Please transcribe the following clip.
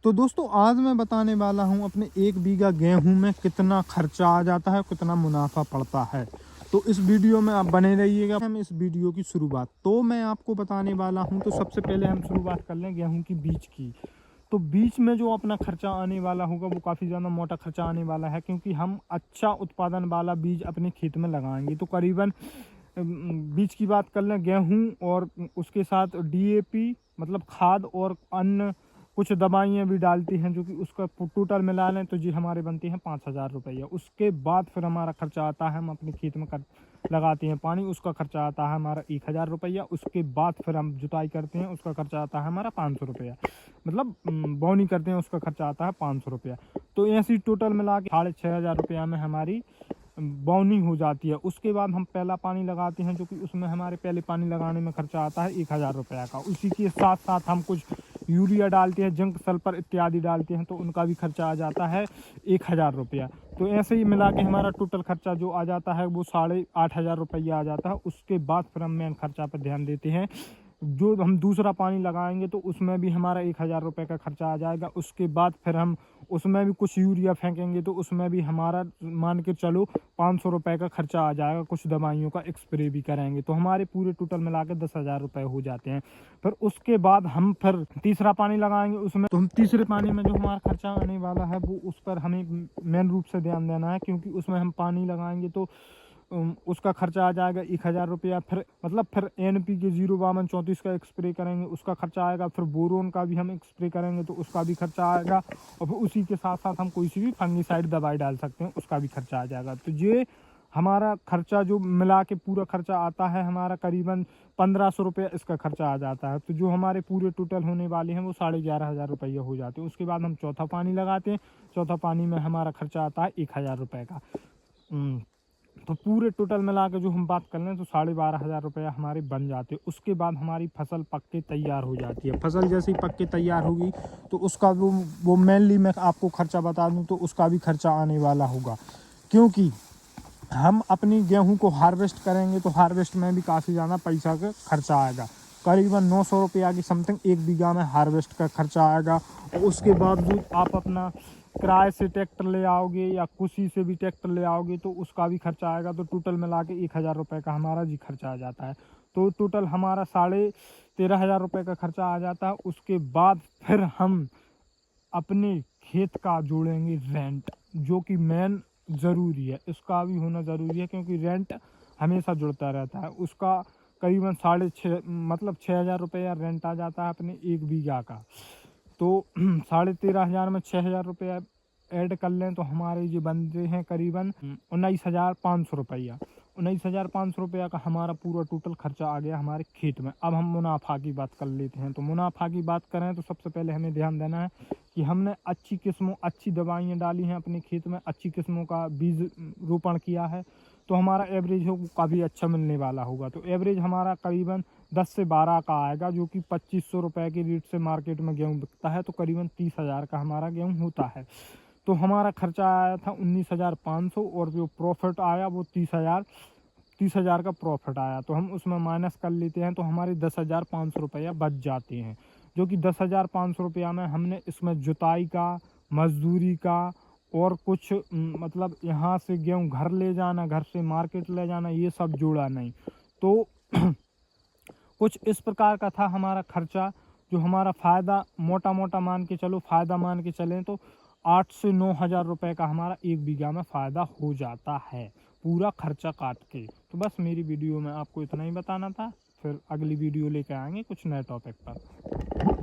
तो दोस्तों आज मैं बताने वाला हूं अपने 1 बीघा गेहूं में कितना खर्चा आ जाता है, कितना मुनाफा पड़ता है। तो इस वीडियो में आप बने रहिएगा। हम इस वीडियो की शुरुआत तो मैं आपको बताने वाला हूं। तो सबसे पहले हम शुरुआत कर लें गेहूं की बीज की। तो बीज में जो अपना खर्चा आने वाला होगा वो काफ़ी ज़्यादा मोटा खर्चा आने वाला है, क्योंकि हम अच्छा उत्पादन वाला बीज अपने खेत में लगाएंगे। तो करीबन बीज की बात कर लें गेहूं और उसके साथ डीएपी मतलब खाद और अन्य कुछ दवाइयाँ भी डालती हैं, जो कि उसका टोटल मिला लें तो जी हमारे बनती हैं 5,000 रुपया। उसके बाद फिर हमारा खर्चा आता है, हम अपने खेत में लगाते हैं पानी, उसका खर्चा आता है हमारा 1,000 रुपया। उसके बाद फिर हम जुताई करते हैं, उसका खर्चा आता है हमारा 500 रुपया। मतलब बोनी करते हैं, उसका खर्चा आता है 500 रुपया। तो ऐसी टोटल मिला के 6,500 रुपया में हमारी बोनी हो जाती है। उसके बाद हम पहला पानी लगाते हैं, जो कि उसमें हमारे पहले पानी लगाने में खर्चा आता है 1,000 रुपया का। उसी के साथ साथ हम कुछ यूरिया डालते हैं, जिंक सल्फर इत्यादि डालते हैं, तो उनका भी खर्चा आ जाता है 1,000 रुपया। तो ऐसे ही मिला के हमारा टोटल खर्चा जो आ जाता है वो 8,500 रुपया आ जाता है। उसके बाद फिर हम मेन खर्चा पर ध्यान देते हैं। जो हम दूसरा पानी लगाएंगे तो उसमें भी हमारा 1,000 रुपये का खर्चा आ जाएगा। उसके बाद फिर हम उसमें भी कुछ यूरिया फेंकेंगे तो उसमें भी हमारा मान के चलो 500 रुपये का खर्चा आ जाएगा। कुछ दवाइयों का स्प्रे भी करेंगे तो हमारे पूरे टोटल मिला के 10,000 रुपये हो जाते हैं। फिर उसके बाद हम फिर तीसरा पानी लगाएंगे उसमें, तो हम तीसरे पानी में जो हमारा खर्चा आने वाला है वो उस पर हमें मेन रूप से ध्यान देना है, क्योंकि उसमें हम पानी लगाएंगे तो उसका खर्चा आ जाएगा 1,000 रुपया। फिर फिर NPK 05234 का स्प्रे करेंगे, उसका खर्चा आएगा। फिर बोरोन का भी हम स्प्रे करेंगे तो उसका भी खर्चा आएगा। और फिर उसी के साथ साथ हम कोई सी भी फंगीसाइड दवाई डाल सकते हैं, उसका भी खर्चा आ जाएगा। तो ये हमारा खर्चा जो मिला के पूरा खर्चा आता है हमारा करीबन 1,500 रुपये इसका खर्चा आ जाता है। तो जो हमारे पूरे टोटल होने वाले हैं वो 11,500 रुपये हो जाते हैं। उसके बाद हम चौथा पानी लगाते हैं। चौथा पानी में हमारा खर्चा आता है 1,000 रुपये का। तो पूरे टोटल मिला के जो हम बात कर लें तो 12,500 रुपया हमारे बन जाते हैं। उसके बाद हमारी फसल पक के तैयार हो जाती है। फसल जैसे ही पक के तैयार होगी तो उसका वो मेनली मैं आपको खर्चा बता दूं तो उसका भी खर्चा आने वाला होगा, क्योंकि हम अपनी गेहूं को हार्वेस्ट करेंगे तो हार्वेस्ट में भी काफ़ी ज़्यादा पैसा का खर्चा आएगा। करीबन 900 रुपया की समथिंग 1 बीघा में हार्वेस्ट का खर्चा आएगा। और उसके बावजूद आप अपना किराए से ट्रैक्टर ले आओगे या किसी से भी ट्रैक्टर ले आओगे तो उसका भी खर्चा आएगा। तो टोटल मिला के 1,000 रुपये का हमारा जी खर्चा आ जाता है। तो टोटल हमारा 13,500 रुपये का खर्चा आ जाता है। उसके बाद फिर हम अपने खेत का जोड़ेंगे रेंट, जो कि मेन ज़रूरी है। इसका भी होना ज़रूरी है, क्योंकि रेंट हमेशा जुड़ता रहता है। उसका करीबन 6,500 रुपया रेंट आ जाता है अपने 1 बीघा का। तो 13,500 में 6,000 रुपया ऐड कर लें तो हमारे जो बनते हैं करीबन 19,500 रुपया। 19,500 रुपया का हमारा पूरा टोटल खर्चा आ गया हमारे खेत में। अब हम मुनाफा की बात कर लेते हैं। तो मुनाफा की बात करें तो सबसे पहले हमें ध्यान देना है कि हमने अच्छी किस्मों अच्छी दवाइयाँ डाली हैं अपने खेत में, अच्छी किस्मों का बीज रोपण किया है, तो हमारा एवरेज हो काफ़ी अच्छा मिलने वाला होगा। तो एवरेज हमारा करीबन 10 से 12 का आएगा, जो कि 2,500 रुपये के रेट से मार्केट में गेहूँ बिकता है। तो करीबन 30,000 का हमारा गेहूँ होता है। तो हमारा खर्चा आया था 19,500 और जो प्रॉफिट आया वो 30,000 का प्रॉफिट आया। तो हम उसमें माइनस कर लेते हैं तो हमारे 10,500 रुपया बच जाते हैं, जो कि 10,500 रुपया में हमने इसमें जुताई का, मजदूरी का और कुछ मतलब यहाँ से गेहूँ घर ले जाना, घर से मार्केट ले जाना, ये सब जोड़ा नहीं। तो कुछ इस प्रकार का था हमारा खर्चा। जो हमारा फ़ायदा मोटा मोटा मान के चलो, फ़ायदा मान के चलें तो 8 से 9,000 रुपये का हमारा 1 बीघा में फ़ायदा हो जाता है पूरा खर्चा काट के। तो बस मेरी वीडियो में आपको इतना ही बताना था। फिर अगली वीडियो लेकर आएंगे कुछ नए टॉपिक पर।